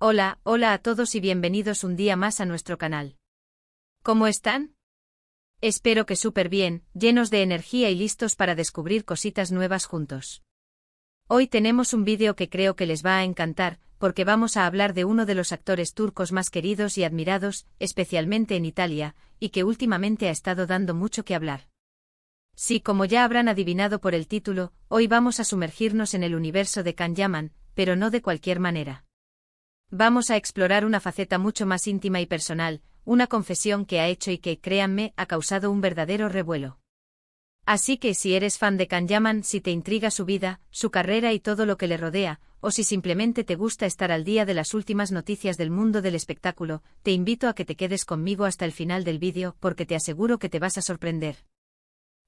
Hola, hola a todos y bienvenidos un día más a nuestro canal. ¿Cómo están? Espero que súper bien, llenos de energía y listos para descubrir cositas nuevas juntos. Hoy tenemos un vídeo que creo que les va a encantar, porque vamos a hablar de uno de los actores turcos más queridos y admirados, especialmente en Italia, y que últimamente ha estado dando mucho que hablar. Sí, como ya habrán adivinado por el título, hoy vamos a sumergirnos en el universo de Can Yaman, pero no de cualquier manera. Vamos a explorar una faceta mucho más íntima y personal, una confesión que ha hecho y que, créanme, ha causado un verdadero revuelo. Así que si eres fan de Can Yaman, si te intriga su vida, su carrera y todo lo que le rodea, o si simplemente te gusta estar al día de las últimas noticias del mundo del espectáculo, te invito a que te quedes conmigo hasta el final del vídeo porque te aseguro que te vas a sorprender.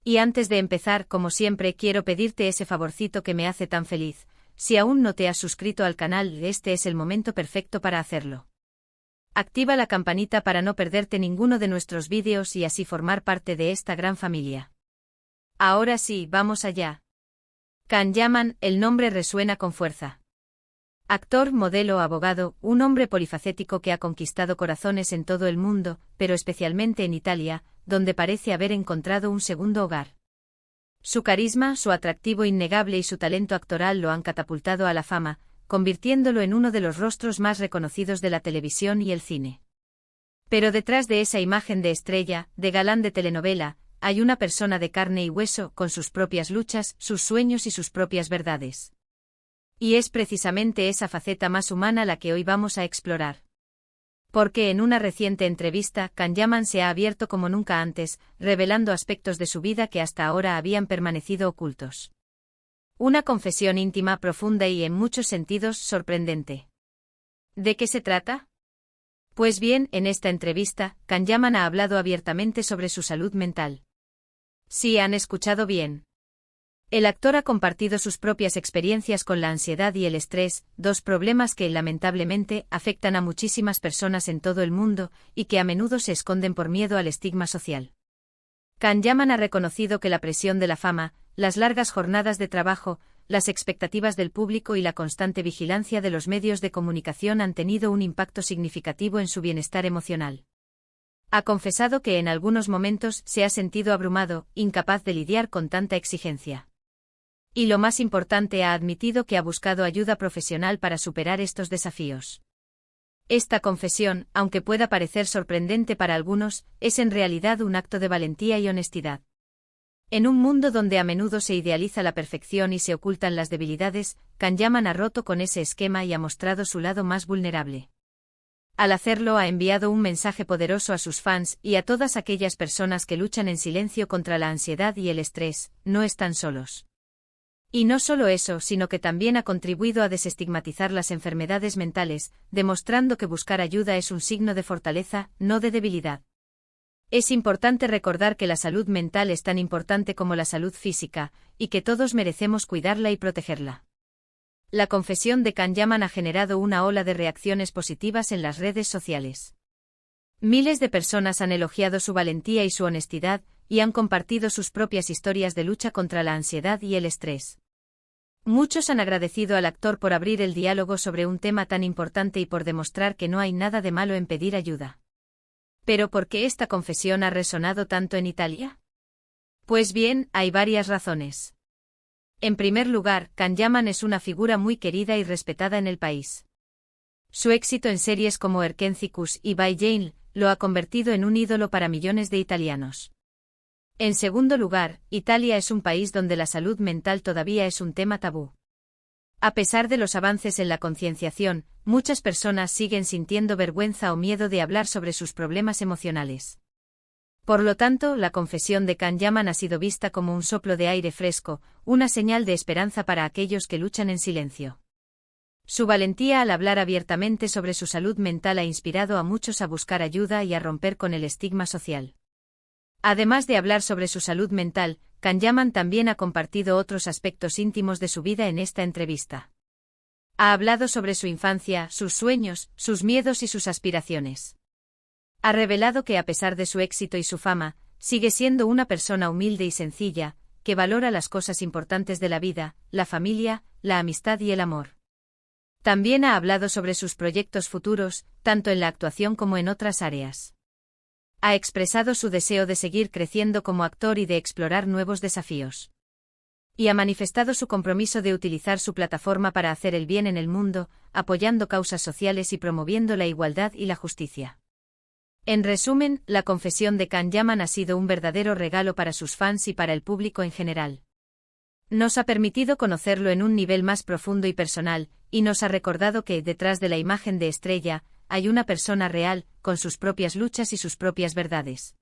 Y antes de empezar, como siempre, quiero pedirte ese favorcito que me hace tan feliz. Si aún no te has suscrito al canal, este es el momento perfecto para hacerlo. Activa la campanita para no perderte ninguno de nuestros vídeos y así formar parte de esta gran familia. Ahora sí, vamos allá. Can Yaman, el nombre resuena con fuerza. Actor, modelo, abogado, un hombre polifacético que ha conquistado corazones en todo el mundo, pero especialmente en Italia, donde parece haber encontrado un segundo hogar. Su carisma, su atractivo innegable y su talento actoral lo han catapultado a la fama, convirtiéndolo en uno de los rostros más reconocidos de la televisión y el cine. Pero detrás de esa imagen de estrella, de galán de telenovela, hay una persona de carne y hueso, con sus propias luchas, sus sueños y sus propias verdades. Y es precisamente esa faceta más humana la que hoy vamos a explorar. Porque en una reciente entrevista, Can Yaman se ha abierto como nunca antes, revelando aspectos de su vida que hasta ahora habían permanecido ocultos. Una confesión íntima, profunda y en muchos sentidos sorprendente. ¿De qué se trata? Pues bien, en esta entrevista, Can Yaman ha hablado abiertamente sobre su salud mental. Sí, han escuchado bien. El actor ha compartido sus propias experiencias con la ansiedad y el estrés, dos problemas que, lamentablemente, afectan a muchísimas personas en todo el mundo, y que a menudo se esconden por miedo al estigma social. Can Yaman ha reconocido que la presión de la fama, las largas jornadas de trabajo, las expectativas del público y la constante vigilancia de los medios de comunicación han tenido un impacto significativo en su bienestar emocional. Ha confesado que en algunos momentos se ha sentido abrumado, incapaz de lidiar con tanta exigencia. Y lo más importante, ha admitido que ha buscado ayuda profesional para superar estos desafíos. Esta confesión, aunque pueda parecer sorprendente para algunos, es en realidad un acto de valentía y honestidad. En un mundo donde a menudo se idealiza la perfección y se ocultan las debilidades, Can Yaman ha roto con ese esquema y ha mostrado su lado más vulnerable. Al hacerlo, ha enviado un mensaje poderoso a sus fans y a todas aquellas personas que luchan en silencio contra la ansiedad y el estrés: no están solos. Y no solo eso, sino que también ha contribuido a desestigmatizar las enfermedades mentales, demostrando que buscar ayuda es un signo de fortaleza, no de debilidad. Es importante recordar que la salud mental es tan importante como la salud física, y que todos merecemos cuidarla y protegerla. La confesión de Can Yaman ha generado una ola de reacciones positivas en las redes sociales. Miles de personas han elogiado su valentía y su honestidad, y han compartido sus propias historias de lucha contra la ansiedad y el estrés. Muchos han agradecido al actor por abrir el diálogo sobre un tema tan importante y por demostrar que no hay nada de malo en pedir ayuda. ¿Pero por qué esta confesión ha resonado tanto en Italia? Pues bien, hay varias razones. En primer lugar, Can Yaman es una figura muy querida y respetada en el país. Su éxito en series como Erkencikus y By Jane lo ha convertido en un ídolo para millones de italianos. En segundo lugar, Italia es un país donde la salud mental todavía es un tema tabú. A pesar de los avances en la concienciación, muchas personas siguen sintiendo vergüenza o miedo de hablar sobre sus problemas emocionales. Por lo tanto, la confesión de Can Yaman ha sido vista como un soplo de aire fresco, una señal de esperanza para aquellos que luchan en silencio. Su valentía al hablar abiertamente sobre su salud mental ha inspirado a muchos a buscar ayuda y a romper con el estigma social. Además de hablar sobre su salud mental, Can Yaman también ha compartido otros aspectos íntimos de su vida en esta entrevista. Ha hablado sobre su infancia, sus sueños, sus miedos y sus aspiraciones. Ha revelado que a pesar de su éxito y su fama, sigue siendo una persona humilde y sencilla, que valora las cosas importantes de la vida, la familia, la amistad y el amor. También ha hablado sobre sus proyectos futuros, tanto en la actuación como en otras áreas. Ha expresado su deseo de seguir creciendo como actor y de explorar nuevos desafíos. Y ha manifestado su compromiso de utilizar su plataforma para hacer el bien en el mundo, apoyando causas sociales y promoviendo la igualdad y la justicia. En resumen, la confesión de Can Yaman ha sido un verdadero regalo para sus fans y para el público en general. Nos ha permitido conocerlo en un nivel más profundo y personal, y nos ha recordado que, detrás de la imagen de estrella, hay una persona real, con sus propias luchas y sus propias verdades.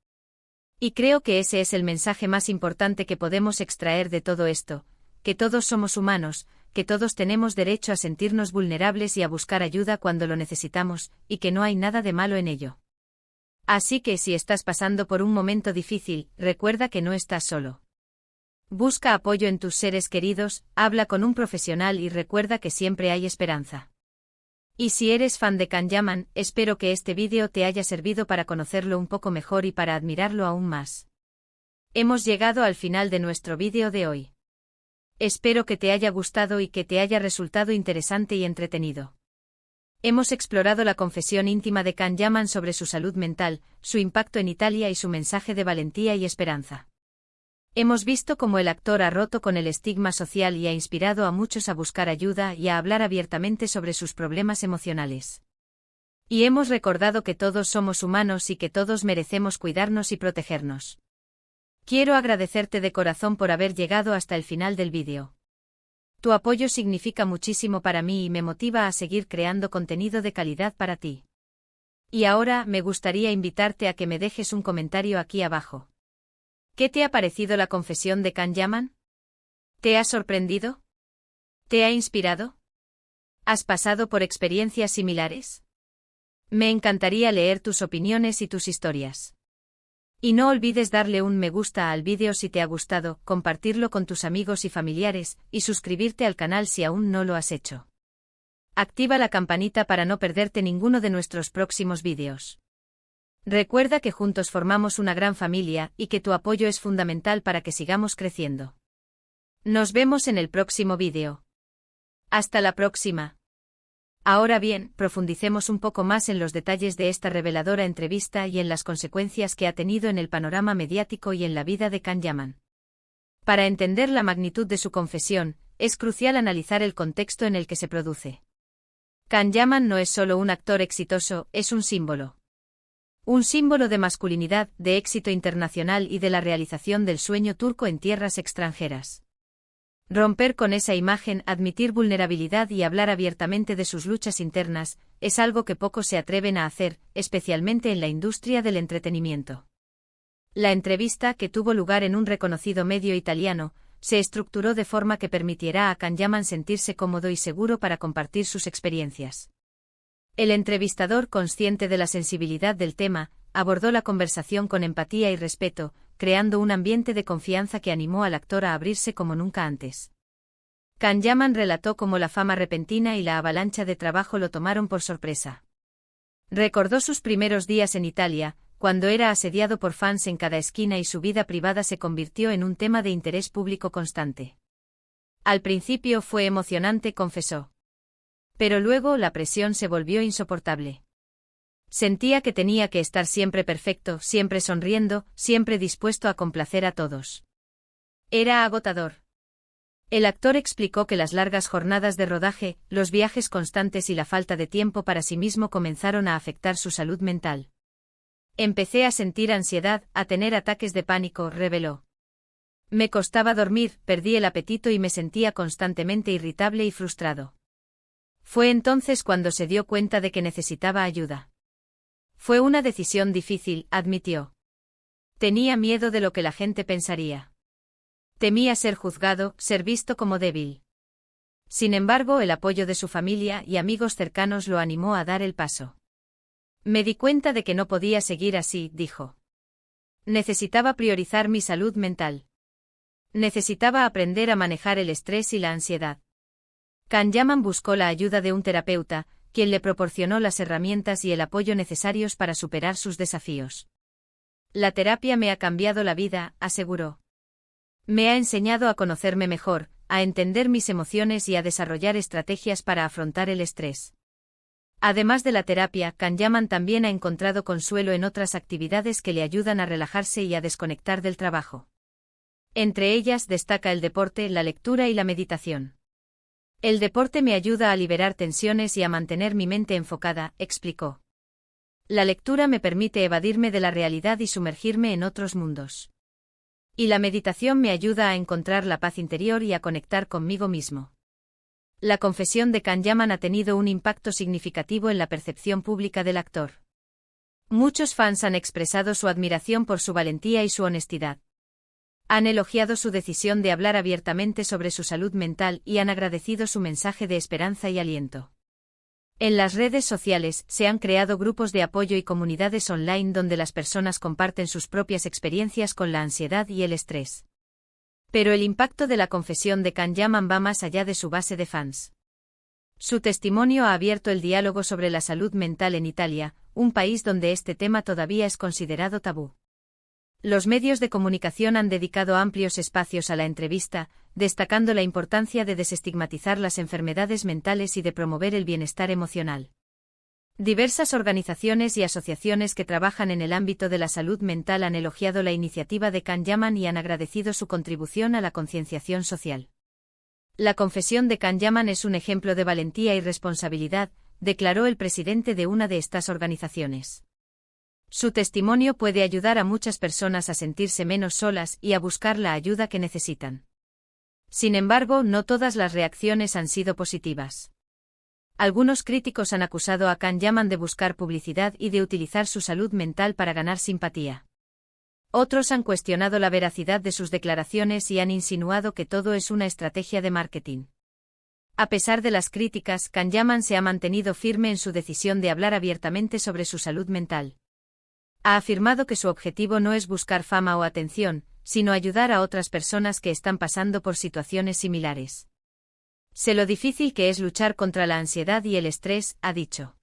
Y creo que ese es el mensaje más importante que podemos extraer de todo esto, que todos somos humanos, que todos tenemos derecho a sentirnos vulnerables y a buscar ayuda cuando lo necesitamos, y que no hay nada de malo en ello. Así que si estás pasando por un momento difícil, recuerda que no estás solo. Busca apoyo en tus seres queridos, habla con un profesional y recuerda que siempre hay esperanza. Y si eres fan de Can Yaman, espero que este vídeo te haya servido para conocerlo un poco mejor y para admirarlo aún más. Hemos llegado al final de nuestro vídeo de hoy. Espero que te haya gustado y que te haya resultado interesante y entretenido. Hemos explorado la confesión íntima de Can Yaman sobre su salud mental, su impacto en Italia y su mensaje de valentía y esperanza. Hemos visto cómo el actor ha roto con el estigma social y ha inspirado a muchos a buscar ayuda y a hablar abiertamente sobre sus problemas emocionales. Y hemos recordado que todos somos humanos y que todos merecemos cuidarnos y protegernos. Quiero agradecerte de corazón por haber llegado hasta el final del vídeo. Tu apoyo significa muchísimo para mí y me motiva a seguir creando contenido de calidad para ti. Y ahora me gustaría invitarte a que me dejes un comentario aquí abajo. ¿Qué te ha parecido la confesión de Can Yaman? ¿Te ha sorprendido? ¿Te ha inspirado? ¿Has pasado por experiencias similares? Me encantaría leer tus opiniones y tus historias. Y no olvides darle un me gusta al vídeo si te ha gustado, compartirlo con tus amigos y familiares, y suscribirte al canal si aún no lo has hecho. Activa la campanita para no perderte ninguno de nuestros próximos vídeos. Recuerda que juntos formamos una gran familia y que tu apoyo es fundamental para que sigamos creciendo. Nos vemos en el próximo vídeo. Hasta la próxima. Ahora bien, profundicemos un poco más en los detalles de esta reveladora entrevista y en las consecuencias que ha tenido en el panorama mediático y en la vida de Can Yaman. Para entender la magnitud de su confesión, es crucial analizar el contexto en el que se produce. Can Yaman no es solo un actor exitoso, es un símbolo. Un símbolo de masculinidad, de éxito internacional y de la realización del sueño turco en tierras extranjeras. Romper con esa imagen, admitir vulnerabilidad y hablar abiertamente de sus luchas internas, es algo que pocos se atreven a hacer, especialmente en la industria del entretenimiento. La entrevista, que tuvo lugar en un reconocido medio italiano, se estructuró de forma que permitiera a Can Yaman sentirse cómodo y seguro para compartir sus experiencias. El entrevistador, consciente de la sensibilidad del tema, abordó la conversación con empatía y respeto, creando un ambiente de confianza que animó al actor a abrirse como nunca antes. Can Yaman relató cómo la fama repentina y la avalancha de trabajo lo tomaron por sorpresa. Recordó sus primeros días en Italia, cuando era asediado por fans en cada esquina y su vida privada se convirtió en un tema de interés público constante. Al principio fue emocionante, confesó. Pero luego la presión se volvió insoportable. Sentía que tenía que estar siempre perfecto, siempre sonriendo, siempre dispuesto a complacer a todos. Era agotador. El actor explicó que las largas jornadas de rodaje, los viajes constantes y la falta de tiempo para sí mismo comenzaron a afectar su salud mental. Empecé a sentir ansiedad, a tener ataques de pánico, reveló. Me costaba dormir, perdí el apetito y me sentía constantemente irritable y frustrado. Fue entonces cuando se dio cuenta de que necesitaba ayuda. Fue una decisión difícil, admitió. Tenía miedo de lo que la gente pensaría. Temía ser juzgado, ser visto como débil. Sin embargo, el apoyo de su familia y amigos cercanos lo animó a dar el paso. Me di cuenta de que no podía seguir así, dijo. Necesitaba priorizar mi salud mental. Necesitaba aprender a manejar el estrés y la ansiedad. Can Yaman buscó la ayuda de un terapeuta, quien le proporcionó las herramientas y el apoyo necesarios para superar sus desafíos. La terapia me ha cambiado la vida, aseguró. Me ha enseñado a conocerme mejor, a entender mis emociones y a desarrollar estrategias para afrontar el estrés. Además de la terapia, Kanyaman también ha encontrado consuelo en otras actividades que le ayudan a relajarse y a desconectar del trabajo. Entre ellas destaca el deporte, la lectura y la meditación. El deporte me ayuda a liberar tensiones y a mantener mi mente enfocada, explicó. La lectura me permite evadirme de la realidad y sumergirme en otros mundos. Y la meditación me ayuda a encontrar la paz interior y a conectar conmigo mismo. La confesión de Kanyaman ha tenido un impacto significativo en la percepción pública del actor. Muchos fans han expresado su admiración por su valentía y su honestidad. Han elogiado su decisión de hablar abiertamente sobre su salud mental y han agradecido su mensaje de esperanza y aliento. En las redes sociales se han creado grupos de apoyo y comunidades online donde las personas comparten sus propias experiencias con la ansiedad y el estrés. Pero el impacto de la confesión de Kanyaman va más allá de su base de fans. Su testimonio ha abierto el diálogo sobre la salud mental en Italia, un país donde este tema todavía es considerado tabú. Los medios de comunicación han dedicado amplios espacios a la entrevista, destacando la importancia de desestigmatizar las enfermedades mentales y de promover el bienestar emocional. Diversas organizaciones y asociaciones que trabajan en el ámbito de la salud mental han elogiado la iniciativa de Kanyaman y han agradecido su contribución a la concienciación social. La confesión de Kanyaman es un ejemplo de valentía y responsabilidad, declaró el presidente de una de estas organizaciones. Su testimonio puede ayudar a muchas personas a sentirse menos solas y a buscar la ayuda que necesitan. Sin embargo, no todas las reacciones han sido positivas. Algunos críticos han acusado a Kanyaman de buscar publicidad y de utilizar su salud mental para ganar simpatía. Otros han cuestionado la veracidad de sus declaraciones y han insinuado que todo es una estrategia de marketing. A pesar de las críticas, Kanyaman se ha mantenido firme en su decisión de hablar abiertamente sobre su salud mental. Ha afirmado que su objetivo no es buscar fama o atención, sino ayudar a otras personas que están pasando por situaciones similares. Sé lo difícil que es luchar contra la ansiedad y el estrés, ha dicho.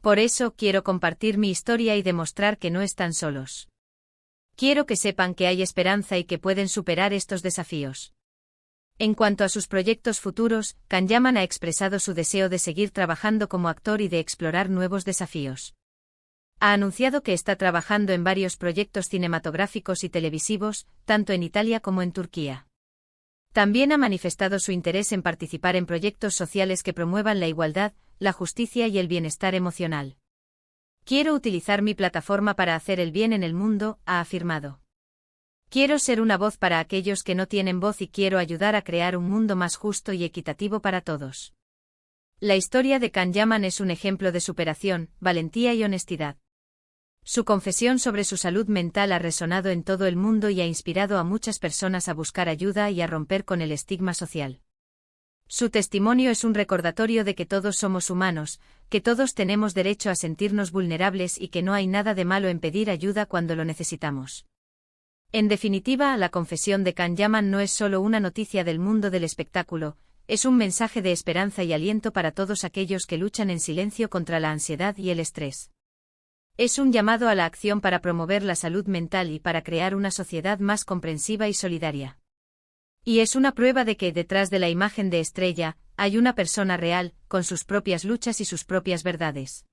Por eso quiero compartir mi historia y demostrar que no están solos. Quiero que sepan que hay esperanza y que pueden superar estos desafíos. En cuanto a sus proyectos futuros, Kanyaman ha expresado su deseo de seguir trabajando como actor y de explorar nuevos desafíos. Ha anunciado que está trabajando en varios proyectos cinematográficos y televisivos, tanto en Italia como en Turquía. También ha manifestado su interés en participar en proyectos sociales que promuevan la igualdad, la justicia y el bienestar emocional. Quiero utilizar mi plataforma para hacer el bien en el mundo, ha afirmado. Quiero ser una voz para aquellos que no tienen voz y quiero ayudar a crear un mundo más justo y equitativo para todos. La historia de Kanyaman es un ejemplo de superación, valentía y honestidad. Su confesión sobre su salud mental ha resonado en todo el mundo y ha inspirado a muchas personas a buscar ayuda y a romper con el estigma social. Su testimonio es un recordatorio de que todos somos humanos, que todos tenemos derecho a sentirnos vulnerables y que no hay nada de malo en pedir ayuda cuando lo necesitamos. En definitiva, la confesión de Kanyaman no es solo una noticia del mundo del espectáculo, es un mensaje de esperanza y aliento para todos aquellos que luchan en silencio contra la ansiedad y el estrés. Es un llamado a la acción para promover la salud mental y para crear una sociedad más comprensiva y solidaria. Y es una prueba de que detrás de la imagen de estrella, hay una persona real, con sus propias luchas y sus propias verdades.